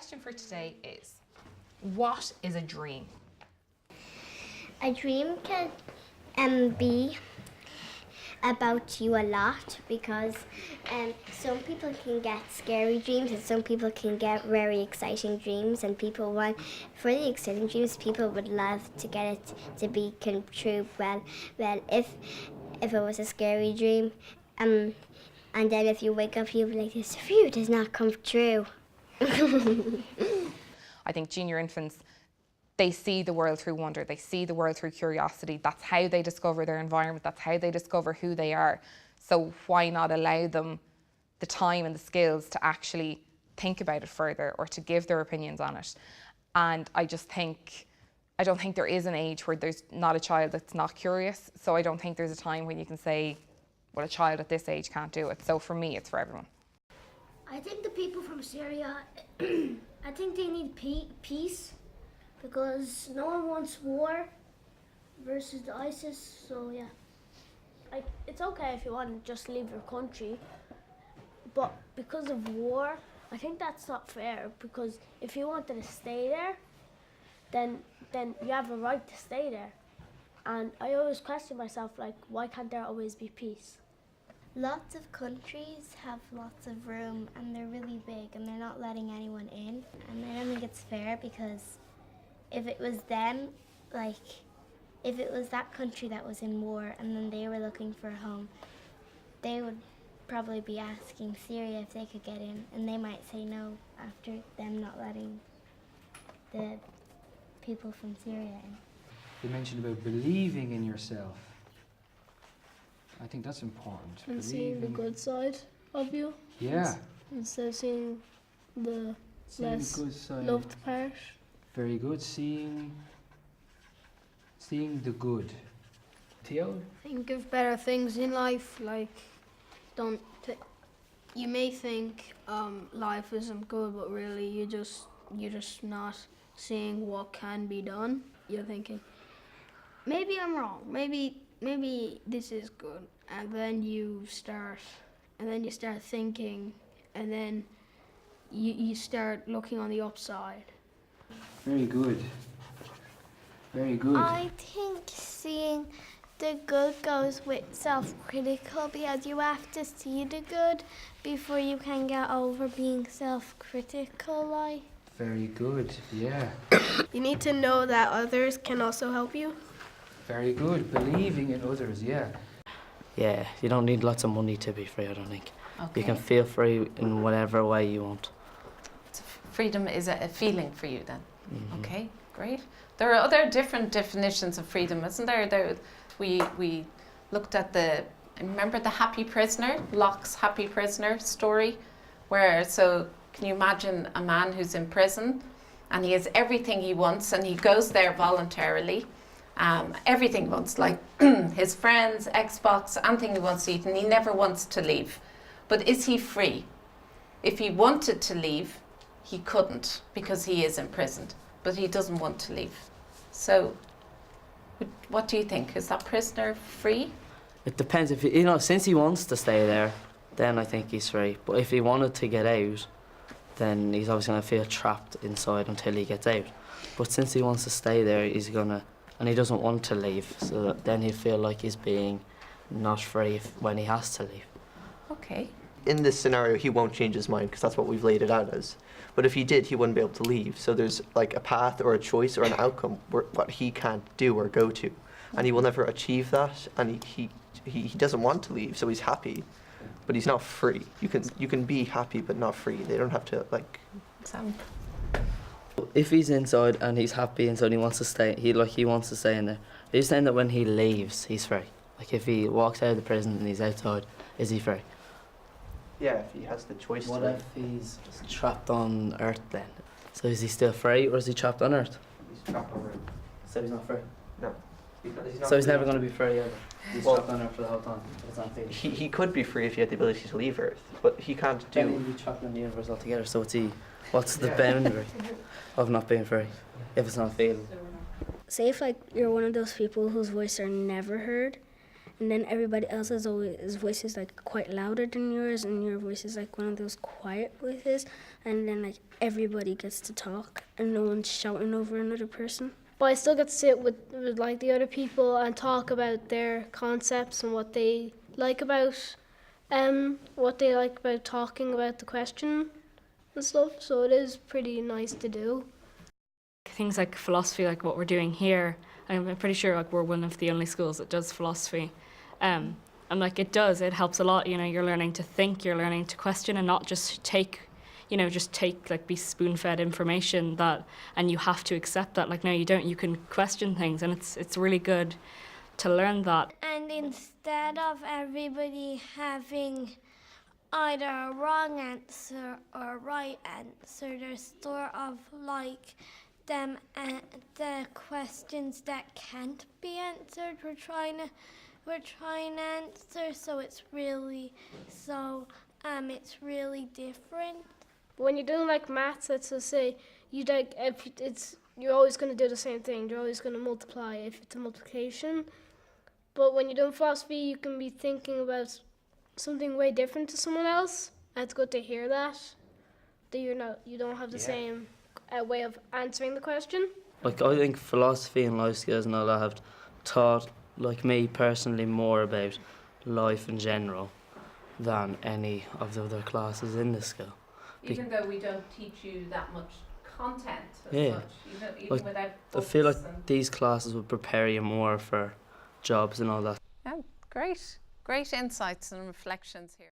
question for today is, what is a dream? A dream can be about you a lot, because some people can get scary dreams and some people can get very exciting dreams, and people want, for the exciting dreams, people would love to get it to be true. Well, if it was a scary dream, and then if you wake up, you'll be like, this view does not come true. I think junior infants, they see the world through wonder, they see the world through curiosity. That's how they discover their environment, that's how they discover who they are. So why not allow them the time and the skills to actually think about it further or to give their opinions on it? And I don't think there is an age where there's not a child that's not curious. So I don't think there's a time when you can say, well, a child at this age can't do it. So for me, it's for everyone. I think the people from Syria, I think they need peace, because no one wants war versus the ISIS, so yeah. It's okay if you want to just leave your country, but because of war, I think that's not fair, because if you wanted to stay there, then you have a right to stay there. And I always question myself, like, why can't there always be peace? Lots of countries have lots of room and they're really big and they're not letting anyone in, and I don't think it's fair, because if it was them, like, if it was that country that was in war and then they were looking for a home, they would probably be asking Syria if they could get in, and they might say no after them not letting the people from Syria in. You mentioned about believing in yourself. I think that's important. And seeing the good side of you. Yeah. Instead of seeing the less the good side. loved part. Very good. Seeing the good. Theo? Think of better things in life, like you may think life isn't good, but really you're just not seeing what can be done. You're thinking, maybe I'm wrong, maybe this is good, and then you start thinking, and then you start looking on the upside. Very good. Very good. I think seeing the good goes with self-critical, because you have to see the good before you can get over being self-critical, like. Very good, yeah. You need to know that others can also help you. Very good. Believing in others, yeah. Yeah, you don't need lots of money to be free, I don't think. Okay. You can feel free in whatever way you want. So freedom is a feeling for you then? Mm-hmm. Okay, great. There are other different definitions of freedom, isn't there? We looked at remember the Happy Prisoner, Locke's Happy Prisoner story, so can you imagine a man who's in prison and he has everything he wants and he goes there voluntarily, everything he wants, like his friends, Xbox, anything he wants to eat, and he never wants to leave. But is he free? If he wanted to leave, he couldn't because he is imprisoned, but he doesn't want to leave. So what do you think? Is that prisoner free? It depends. If since he wants to stay there, then I think he's free. But if he wanted to get out, then he's obviously going to feel trapped inside until he gets out. But since he wants to stay there, and he doesn't want to leave, so then he'll feel like he's being not free when he has to leave. Okay. In this scenario, he won't change his mind because that's what we've laid it out as. But if he did, he wouldn't be able to leave. So there's like a path or a choice or an outcome what he can't do or go to. And he will never achieve that. And he doesn't want to leave, so he's happy. But he's not free. You can be happy but not free. They don't have to like... Sam. If he's inside and he's happy inside, he wants to stay. He wants to stay in there. Are you saying that when he leaves, he's free? Like if he walks out of the prison and he's outside, is he free? Yeah, if he has the choice What to. if he's just trapped on Earth then? So is he still free or is he trapped on Earth? He's trapped on Earth. So he's not free? No. So he's never going to be free either? He's Well, trapped on Earth for the whole time? It's not free. He could be free if he had the ability to leave Earth, but he can't Then do... he'd be trapped in the universe altogether, so what's the boundary of not being free if it's not feeling? Say if like you're one of those people whose voice are never heard, and then everybody else's voice is like quite louder than yours, and your voice is like one of those quiet voices. and then like everybody gets to talk and no one's shouting over another person. But I still get to sit with like the other people and talk about their concepts and what they like about talking about the question and stuff. So it is pretty nice to do. Things like philosophy, like what we're doing here, I'm pretty sure like we're one of the only schools that does philosophy. And like it helps a lot, you know, you're learning to think, you're learning to question and not just take like be spoon-fed information and you have to accept that. Like no, you don't, you can question things, and it's really good to learn that. And instead of everybody having either a wrong answer or a right answer, there's sort of like the questions that can't be answered we're trying to answer, so it's really different. When you're doing like maths, let's just say you're always going to do the same thing. You're always going to multiply if it's a multiplication. But when you're doing philosophy, you can be thinking about something way different to someone else. And it's good to hear that you don't have the same way of answering the question. Like I think philosophy and life skills and all that have taught like me personally more about life in general than any of the other classes in the school. Even though we don't teach you that much content as Yeah. such, even Like, without I feel like books these classes would prepare you more for jobs and all that. and great insights and reflections here.